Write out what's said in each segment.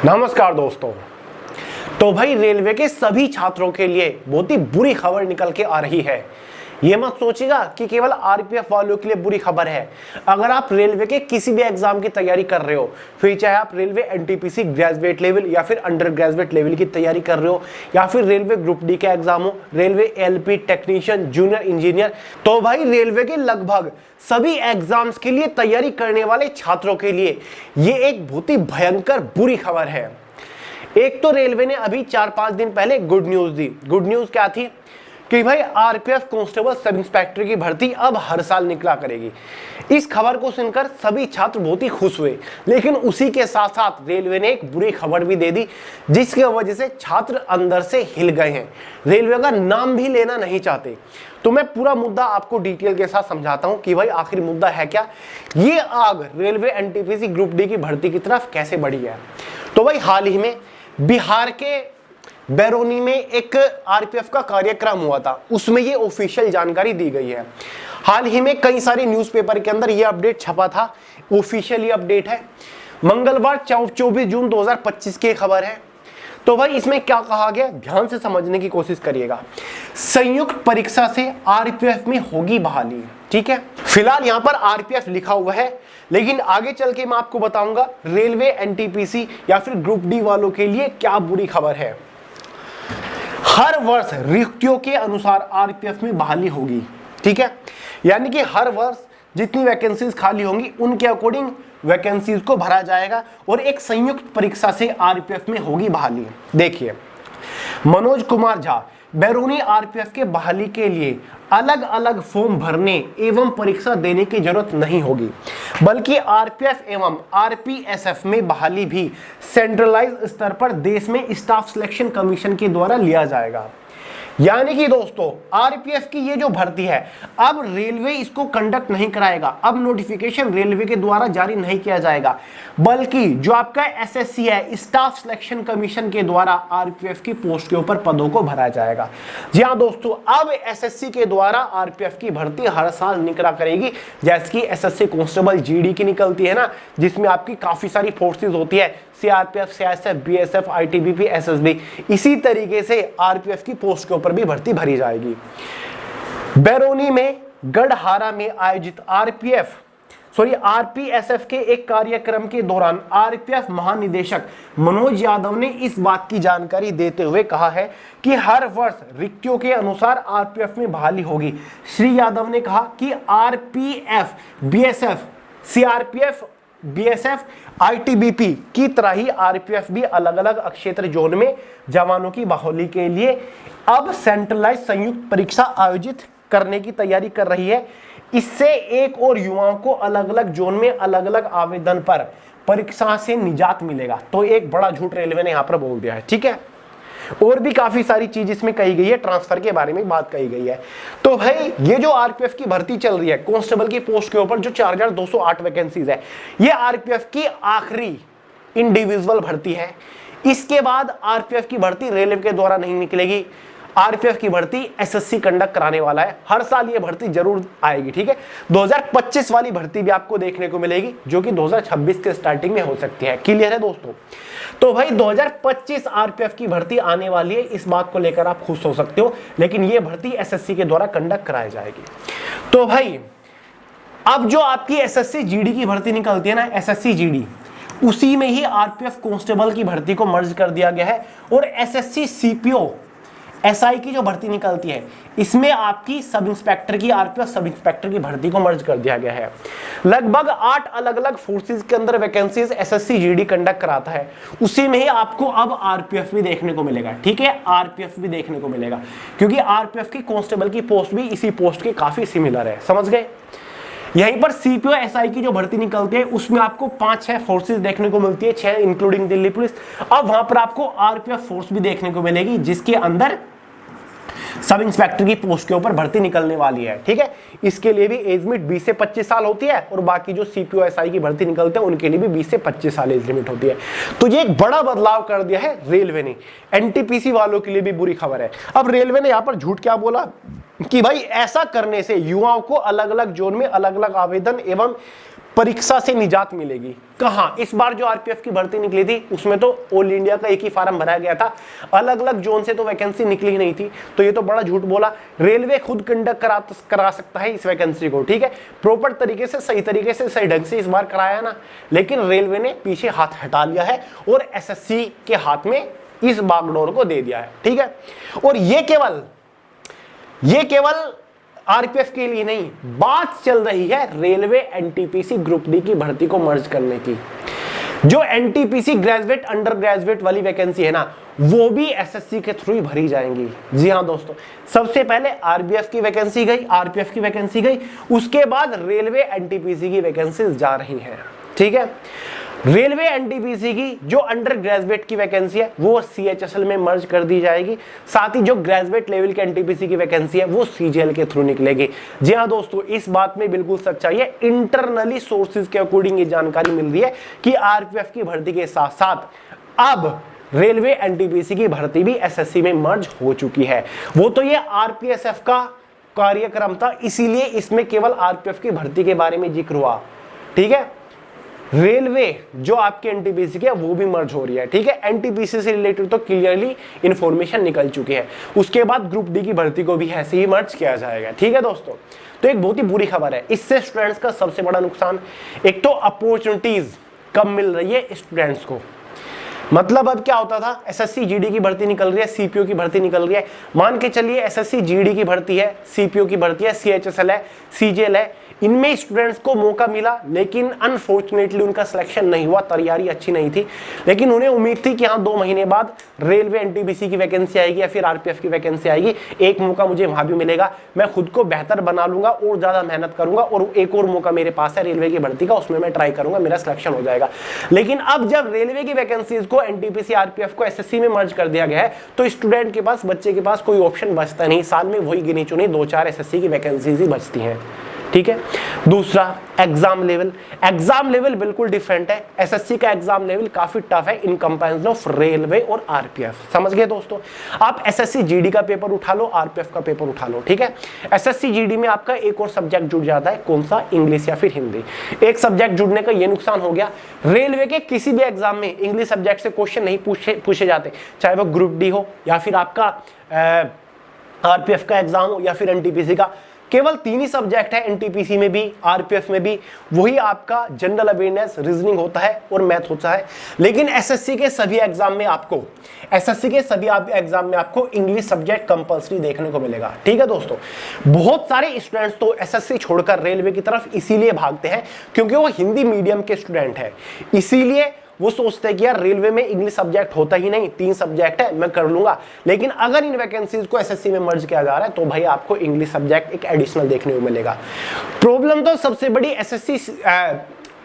नमस्कार दोस्तों। तो भाई रेलवे के सभी छात्रों के लिए बहुत ही बुरी खबर निकल के आ रही है। ये मत सोचिएगा कि केवल आरपीएफ वालों के लिए बुरी खबर है। अगर आप रेलवे के किसी भी एग्जाम की तैयारी कर रहे हो, फिर चाहे आप रेलवे एनटीपीसी ग्रेजुएट लेवल या फिर अंडर ग्रेजुएट लेवल की तैयारी कर रहे हो, या फिर रेलवे ग्रुप डी के एग्जाम हो, railway LP technician, junior engineer, तो भाई रेलवे के लगभग सभी एग्जाम्स के लिए तैयारी करने वाले छात्रों के लिए ये एक बहुत ही भयंकर बुरी खबर है। एक तो रेलवे ने अभी 4-5 दिन पहले गुड न्यूज दी। गुड न्यूज क्या थी कि भाई आरपीएफ कांस्टेबल सब इंस्पेक्टर की भर्ती अब हर साल निकला करेगी। इस खबर को सुनकर सभी छात्र बहुत ही खुश हुए, लेकिन उसी के साथ साथ रेलवे ने एक बुरी खबर भी दे दी, जिसकी वजह से छात्र अंदर से हिल गए हैं, रेलवे का नाम भी लेना नहीं चाहते। तो मैं पूरा मुद्दा आपको डिटेल के साथ समझाता हूं कि भाई आखिर मुद्दा है क्या, ये आग रेलवे एनटीपीसी ग्रुप डी की भर्ती की तरफ कैसे बढ़ी है। तो भाई हाल ही में बिहार के बैरोनी में एक आरपीएफ का कार्यक्रम हुआ था, उसमें ये ऑफिशियल जानकारी दी गई है। हाल ही में कई सारे न्यूज़पेपर के अंदर ये अपडेट छपा था, ऑफिशियल ये अपडेट है। मंगलवार 24 जून 2025 की खबर है। तो भाई इसमें क्या कहा गया, ध्यान से समझने की कोशिश करिएगा। संयुक्त परीक्षा से आरपीएफ में होगी बहाली, ठीक है। फिलहाल यहाँ पर आरपीएफ लिखा हुआ है, लेकिन आगे चल के मैं आपको बताऊंगा रेलवे एनटीपीसी या फिर ग्रुप डी वालों के लिए क्या बुरी खबर है। हर वर्ष रिक्तियों के अनुसार आरपीएफ में बहाली होगी, ठीक है। यानी कि हर वर्ष जितनी वैकेंसीज खाली होंगी उनके अकॉर्डिंग वैकेंसीज को भरा जाएगा और एक संयुक्त परीक्षा से आरपीएफ में होगी बहाली। देखिए, मनोज कुमार झा, बैरोनी आरपीएफ के बहाली के लिए अलग अलग फॉर्म भरने एवं परीक्षा देने की जरूरत नहीं होगी, बल्कि आरपीएफ एवं आरपीएसएफ में बहाली भी सेंट्रलाइज स्तर पर देश में स्टाफ सिलेक्शन कमीशन के द्वारा लिया जाएगा। यानी कि दोस्तों आरपीएफ की ये जो भर्ती है, अब रेलवे इसको कंडक्ट नहीं कराएगा, अब नोटिफिकेशन रेलवे के द्वारा जारी नहीं किया जाएगा, बल्कि जो आपका एसएससी है, स्टाफ सिलेक्शन कमीशन के द्वारा आरपीएफ की पोस्ट के ऊपर पदों को भरा जाएगा। जी हाँ दोस्तों, अब एसएससी के द्वारा आरपीएफ की भर्ती हर साल निकला करेगी, जैसे कि एसएससी कांस्टेबल जीडी की निकलती है ना, जिसमें आपकी काफी सारी फोर्सेज होती है, CRPF, CISF, BSF, ITBP, SSB. इसी तरीके से आरपीएफ की पोस्ट के ऊपर भी भर्ती भरी जाएगी। बैरोनी में गढ़हारा में आयोजित आरपीएसएफ के एक कार्यक्रम के दौरान आरपीएफ महानिदेशक मनोज यादव ने इस बात की जानकारी देते हुए कहा है कि हर वर्ष रिक्तियों के अनुसार आरपीएफ में बहाली होगी। श्री यादव ने कहा कि RPF, BSF, CRPF, BSF, ITBP की तरह ही आरपीएफ भी अलग अलग क्षेत्र जोन में जवानों की बहाली के लिए अब सेंट्रलाइज संयुक्त परीक्षा आयोजित करने की तैयारी कर रही है। इससे एक और युवाओं को अलग अलग जोन में अलग अलग आवेदन पर परीक्षा से निजात मिलेगा। तो एक बड़ा झूठ रेलवे ने यहाँ पर बोल दिया है, ठीक है। और भी काफी सारी चीज इसमें कही गई है, ट्रांसफर के बारे में बात कही गई है। तो भाई ये जो आरपीएफ की भर्ती चल रही है कांस्टेबल की पोस्ट के ऊपर, जो 4208 वैकेंसीज है, ये आरपीएफ की आखिरी इंडिविजुअल भर्ती है। इसके बाद आरपीएफ की भर्ती रेलवे के द्वारा नहीं निकलेगी। आरपीएफ की भर्ती एसएससी कंडक्ट कराने वाला है। हर साल ये भर्ती जरूर आएगी, ठीक है। 2025 वाली भर्ती भी आपको देखने को मिलेगी, जो कि 2026 के स्टार्टिंग में हो सकती है। क्लियर है दोस्तों? तो भाई 2025 आरपीएफ की भर्ती आने वाली है, इस बात को लेकर आप खुश हो सकते हो, लेकिन ये भर्ती एसएससी के द्वारा कंडक्ट कराई जाएगी। तो भाई अब जो आपकी एसएससी जीडी की भर्ती निकलती है ना, एसएससी जीडी, उसी में ही आरपीएफ कांस्टेबल की भर्ती को मर्ज कर दिया गया है। और एसएससी सीपीओ एसआई की जो भर्ती निकलती है, इसमें आपकी सब इंस्पेक्टर की, आरपीएफ सब इंस्पेक्टर की भर्ती को मर्ज कर दिया गया है। लगभग 8 अलग अलग फोर्सेज के अंदर वैकेंसीज एसएससी जीडी कंडक्ट कराता है, उसी में ही आपको अब आरपीएफ भी देखने को मिलेगा, ठीक है। आरपीएफ भी देखने को मिलेगा, क्योंकि आरपीएफ की कांस्टेबल की पोस्ट भी इसी पोस्ट के काफी सिमिलर है, समझ गए। यहीं पर सीपीओ एसआई की जो भर्ती निकलती है, उसमें आपको 5-6 फोर्सेज देखने को मिलती है, 6 इंक्लूडिंग दिल्ली पुलिस। अब वहां पर आपको आरपीएफ फोर्स भी देखने को मिलेगी, जिसके अंदर सब इंस्पेक्टर की पोस्ट के ऊपर भर्ती निकलने वाली है, ठीक है। इसके लिए भी एज लिमिट 20 से 25 साल होती है, और बाकी जो सीपीओ एसआई की भर्ती निकलते हैं उनके लिए भी 20 से 25 साल एज लिमिट होती है। तो ये एक बड़ा बदलाव कर दिया है रेलवे ने। एनटीपीसी वालों के लिए भी बुरी खबर है। अब रेलवे ने यहाँ पर झूठ क्या बोला कि भाई ऐसा करने से युवाओं को अलग अलग जोन में अलग अलग आवेदन एवं परीक्षा से निजात मिलेगी। कहां? इस बार जो आरपीएफ की भर्ती निकली थी उसमें तो ऑल इंडिया का एक ही फार्म भरा गया था, अलग अलग जोन से तो वैकेंसी निकली ही नहीं थी, तो ये तो बड़ा झूठ बोला। रेलवे खुद कंडक्ट करा सकता है इस वैकेंसी को, ठीक है, प्रॉपर तरीके से, सही तरीके से, सही ढंग से इस बार कराया ना, लेकिन रेलवे ने पीछे हाथ हटा लिया है और एसएससी के हाथ में इस बागडोर को दे दिया है, ठीक है। और ये केवल आरपीएफ के लिए नहीं, बात चल रही है रेलवे एनटीपीसी ग्रुप डी की भर्ती को मर्ज करने की। जो एनटीपीसी ग्रेजुएट अंडर ग्रेजुएट वाली वैकेंसी है ना, वो भी एसएससी के थ्रू ही भरी जाएंगी। जी हाँ दोस्तों, सबसे पहले आरबीएफ की वैकेंसी गई, आरपीएफ की वैकेंसी गई, उसके बाद रेलवे एनटीपीसी की वैकेंसी जा रही है, ठीक है। रेलवे एनटीपीसी की जो अंडर ग्रेजुएट की वैकेंसी है वो सीएचएसएल में मर्ज कर दी जाएगी, साथ ही जो ग्रेजुएट लेवल की एनटीपीसी की वैकेंसी है वो सीजीएल के थ्रू निकलेगी। जी हाँ दोस्तों, इस बात में बिल्कुल सच्चाई है। इंटरनली सोर्सेज के अकॉर्डिंग ये जानकारी मिल रही है कि आरपीएफ की भर्ती के साथ साथ अब रेलवे एनटीपीसी की भर्ती भी एसएससी में मर्ज हो चुकी है। वो तो ये आरपीएसएफ का कार्यक्रम था, इसीलिए इसमें केवल आरपीएफ की भर्ती के बारे में जिक्र हुआ, ठीक है। रेलवे जो आपके एनटीपीसी की है वो भी मर्ज हो रही है, ठीक है। एनटीपीसी से रिलेटेड तो क्लियरली इंफॉर्मेशन निकल चुकी है। उसके बाद ग्रुप डी की भर्ती को भी ऐसे ही मर्ज किया जाएगा, ठीक है दोस्तों। तो एक बहुत ही बुरी खबर है, इससे स्टूडेंट्स का सबसे बड़ा नुकसान, एक तो अपॉर्चुनिटीज कम मिल रही है स्टूडेंट्स को। मतलब अब क्या होता था, एसएससी जीडी की भर्ती निकल रही है, सीपीओ की भर्ती निकल रही है, मान के चलिए एसएससी जीडी की भर्ती है, सीपीओ की भर्ती है, सीएचएसएल है, सीजीएल है, इनमें स्टूडेंट्स को मौका मिला, लेकिन अनफॉर्चुनेटली उनका सिलेक्शन नहीं हुआ, तैयारी अच्छी नहीं थी, लेकिन उन्हें उम्मीद थी कि हाँ 2 महीने बाद रेलवे एनटीपीसी की वैकेंसी आएगी या फिर आरपीएफ की वैकेंसी आएगी, एक मौका मुझे वहां भी मिलेगा, मैं खुद को बेहतर बना लूंगा और ज्यादा मेहनत करूंगा और एक और मौका मेरे पास है रेलवे की भर्ती का, उसमें मैं ट्राई करूंगा, मेरा सिलेक्शन हो जाएगा। लेकिन अब जब रेलवे की वैकेंसीज को एनटीपीसी आरपीएफ को एसएससी में मर्ज कर दिया गया है, तो स्टूडेंट के पास, बच्चे के पास कोई ऑप्शन बचता नहीं, साल में वही गिनी चुनी 2-4 एसएससी की वैकेंसीज ही बचती हैं, ठीक है। दूसरा, एग्जाम लेवल बिल्कुल डिफरेंट है। एसएससी का एग्जाम लेवल काफी टफ है इन कंपैरिजन ऑफ रेलवे और आरपीएफ, समझ गए दोस्तों। आप एसएससी जीडी का पेपर उठा लो, आरपीएफ का पेपर उठा लो, ठीक है। एसएससी जीडी में आपका एक और सब्जेक्ट जुड़ जाता है, कौन सा? इंग्लिश या फिर हिंदी। एक सब्जेक्ट जुड़ने का ये नुकसान हो गया, रेलवे के किसी भी एग्जाम में इंग्लिश सब्जेक्ट से क्वेश्चन नहीं पूछे जाते, चाहे वो ग्रुप डी हो या फिर आपका आरपीएफ का एग्जाम हो या फिर एनटीपीसी का। केवल 3 ही सब्जेक्ट है एनटीपीसी में भी, आरपीएफ में भी, वही आपका जनरल अवेयरनेस, रीजनिंग होता है और मैथ होता है। लेकिन एसएससी के सभी एग्जाम में आपको इंग्लिश सब्जेक्ट कंपलसरी देखने को मिलेगा, ठीक है दोस्तों। बहुत सारे स्टूडेंट्स तो एसएससी छोड़कर रेलवे की तरफ इसीलिए भागते हैं क्योंकि वो हिंदी मीडियम के स्टूडेंट है, इसीलिए वो सोचते हैं कि यार रेलवे में इंग्लिश सब्जेक्ट होता ही नहीं, 3 सब्जेक्ट है, मैं कर लूंगा। लेकिन अगर इन वैकेंसीज को एसएससी में मर्ज किया जा रहा है तो भाई आपको इंग्लिश सब्जेक्ट एक एडिशनल देखने को मिलेगा। प्रॉब्लम तो सबसे बड़ी एसएससी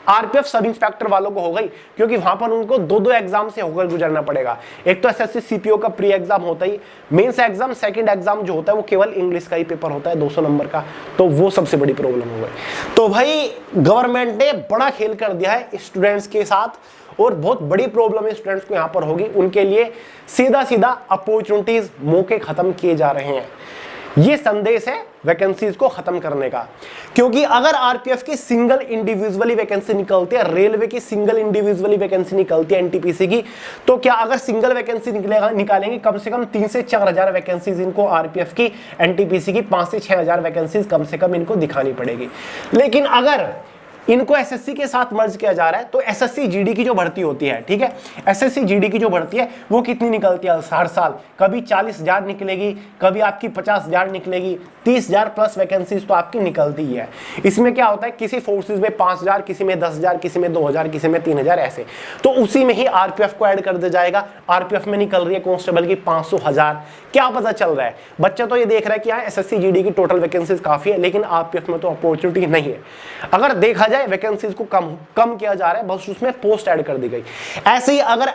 आरपीएफ सब इंस्पेक्टर वालों को हो गई, क्योंकि वहां पर उनको 2 एग्जाम से होकर गुजरना पड़ेगा। एक तो एसएससी सीपीओ का प्री एग्जाम होता ही, मेंस एग्जाम, सेकंड एग्जाम जो होता है वो केवल इंग्लिश का ही पेपर होता है 200 नंबर का, तो वो सबसे बड़ी प्रॉब्लम हो गई। तो भाई गवर्नमेंट ने बड़ा खेल कर दिया है स्टूडेंट्स के साथ और बहुत बड़ी प्रॉब्लम स्टूडेंट्स को यहां पर होगी। उनके लिए सीधा अपॉर्चुनिटीज, मौके खत्म किए जा रहे हैं। ये संदेश है वैकेंसीज को खत्म करने का, क्योंकि अगर आरपीएफ की सिंगल इंडिविजुअली वैकेंसी निकलती है, रेलवे की सिंगल इंडिविजुअली वैकेंसी निकलती है एनटीपीसी की, तो क्या अगर सिंगल वैकेंसी निकालेंगे कम से कम 3 से 4 हजार वैकेंसीज इनको आरपीएफ की, एनटीपीसी की 5 से 6 हजार वैकेंसीज कम से कम इनको दिखानी पड़ेगी। लेकिन अगर इनको एसएससी के साथ मर्ज किया जा रहा है तो एसएससी जीडी की जो भर्ती होती है, ठीक है, एसएससी जीडी की जो भर्ती है वो कितनी निकलती है हर साल? कभी 40,000 निकलेगी, कभी आपकी 50,000 निकलेगी, 30,000 प्लस वैकेंसीज तो आपकी निकलती ही है। इसमें क्या होता है, किसी फोर्सेज में 5,000, किसी में 10,000, किसी में 2,000, किसी में 3,000, ऐसे, तो उसी में ही आरपीएफ को ऐड कर दिया जाएगा। आरपीएफ में निकल रही है कांस्टेबल की 500,000, क्या पता चल रहा है, बच्चा तो ये देख रहा है कि यहाँ एसएससी जीडी की टोटल वैकेंसीज काफी है, लेकिन आरपीएफ में तो अपॉर्चुनिटी नहीं है। अगर देखा वैकेंसीज को कम किया जा रहा है, बस उसमें पोस्ट ऐड कर दी गई। ऐसे ही अगर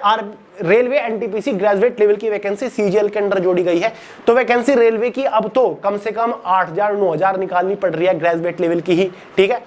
रेलवे एनटीपीसी ग्रेजुएट लेवल की वैकेंसी सीजीएल के अंडर जोड़ी गई है, तो वैकेंसी रेलवे की अब तो कम से कम 8,000 9,000 निकालनी पड़ रही है ग्रेजुएट लेवल की ही, ठीक है।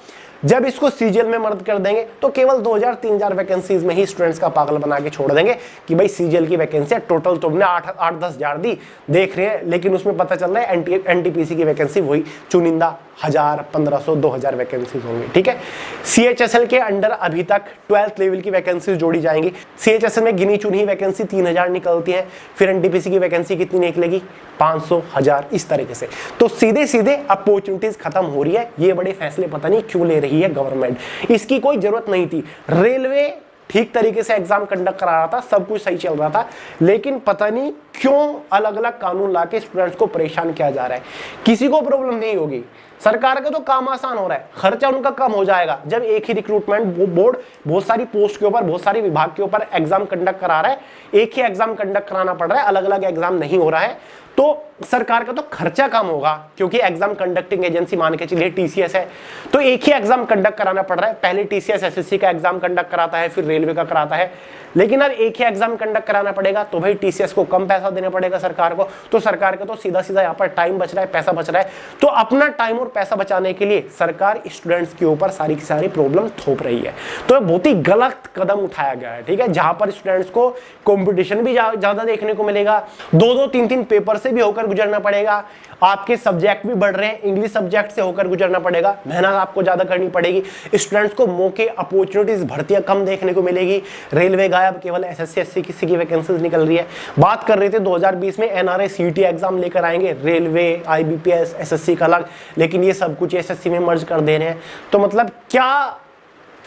जब इसको सीजीएल में मर्ज कर देंगे तो केवल 2,000 3,000 वैकेंसीज में ही स्टूडेंट्स का पागल बना के छोड़ देंगे कि भाई सीजीएल की वैकेंसी टोटल तुमने 8-10 हजार दी, देख रहे हैं, लेकिन उसमें पता चल रहा है एनटीपीसी की वैकेंसी वही चुनिंदा 1000, 1500, 2000 वैकेंसीज होंगी। ठीक है, CHSL के अंडर अभी तक 12th लेवल की वैकेंसीज जोड़ी जाएंगी। CHSL में गिनी चुनी वैकेंसी 3000 निकलती है, फिर NTPC की वैकेंसी कितनी निकलेगी, 500, 1000, इस तरीके से। तो सीधे सीधे अपॉर्चुनिटीज खत्म हो रही है। ये बड़े फैसले पता नहीं क्यों ले रही है गवर्नमेंट, इसकी कोई जरूरत नहीं थी। रेलवे ठीक तरीके से एग्जाम कंडक्ट करा रहा था, सब कुछ सही चल रहा था, लेकिन पता नहीं क्यों अलग अलग कानून लाके स्टूडेंट्स को परेशान किया जा रहा है। किसी को प्रॉब्लम नहीं होगी, सरकार का तो काम आसान हो रहा है, खर्चा उनका कम हो जाएगा जब एक ही रिक्रूटमेंट बोर्ड बहुत सारी पोस्ट के ऊपर, बहुत सारे विभाग के ऊपर एग्जाम कंडक्ट करा रहा है। एक ही एग्जाम कंडक्ट कराना पड़ रहा है, अलग अलग एग्जाम नहीं हो रहा है, तो सरकार का तो खर्चा कम होगा, क्योंकि एग्जाम कंडक्टिंग एजेंसी मान के चलिए TCS है, तो एक ही एग्जाम कंडक्ट कराना पड़ रहा है। पहले TCS SSC का एग्जाम कंडक्ट कराता है, फिर रेलवे का कराता है, लेकिन अब एक ही एग्जाम कंडक्ट कराना पड़ेगा, तो भाई TCS को कम पैसा देना पड़ेगा सरकार को, तो सरकार का तो सीधा सीधा यहाँ पर टाइम बच रहा है, पैसा बच रहा है। तो अपना टाइम और पैसा बचाने के लिए सरकार स्टूडेंट्स के ऊपर सारी की सारी प्रॉब्लम थोप रही है। तो बहुत ही गलत कदम उठाया गया है। ठीक है, जहां पर स्टूडेंट्स को कंपटीशन भी ज्यादा देखने को मिलेगा, 2-2, 3-3 पेपर से भी होकर गुजरना पड़ेगा, आपके सब्जेक्ट भी बढ़ रहे हैं, इंग्लिश सब्जेक्ट से होकर गुजरना पड़ेगा, मेहनत आपको ज्यादा करनी पड़ेगी, स्टूडेंट्स को मौके, अपॉर्चुनिटीज, भर्तियां कम देखने को मिलेगी। रेलवे गायब, केवल SSC SC की वैकेंसीज निकल रही है। बात कर रहे थे 2020 में NRA CET एग्जाम लेकर आएंगे, रेलवे, IBPS, SSC का अलग, लेकिन ये सब कुछ SSC में मर्ज कर दे रहे हैं। तो मतलब क्या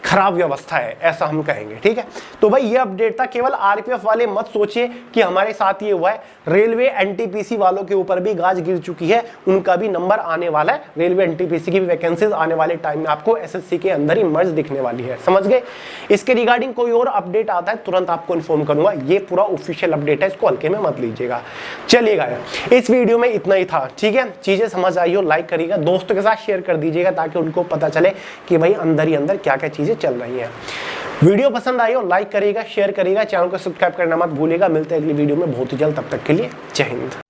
खराब व्यवस्था है, ऐसा हम कहेंगे। ठीक है, तो भाई ये अपडेट था। केवल RPF वाले मत सोचिए कि हमारे साथ ये हुआ है, रेलवे NTPC वालों के ऊपर भी गाज गिर चुकी है, उनका भी नंबर आने वाला है। रेलवे NTPC की भी वैकेंसीज आने वाले टाइम में आपको SSC के अंदर ही मर्ज दिखने वाली है, समझ गए। इसके रिगार्डिंग कोई और अपडेट आता है तुरंत आपको इन्फॉर्म करूंगा, ये पूरा ऑफिशियल अपडेट है, इसको हल्के में मत लीजिएगा। चलिएगा, इस वीडियो में इतना ही था। ठीक है, चीजें समझ आई हो लाइक करिएगा, दोस्तों के साथ शेयर कर दीजिएगा, ताकि उनको पता चले कि भाई अंदर ही अंदर क्या क्या चीजें चल रही हैं। वीडियो पसंद आई हो लाइक करिएगा, शेयर करिएगा, चैनल को सब्सक्राइब करना मत भूलिएगा। मिलते हैं अगली वीडियो में बहुत ही जल्द, तब तक के लिए जय हिंद।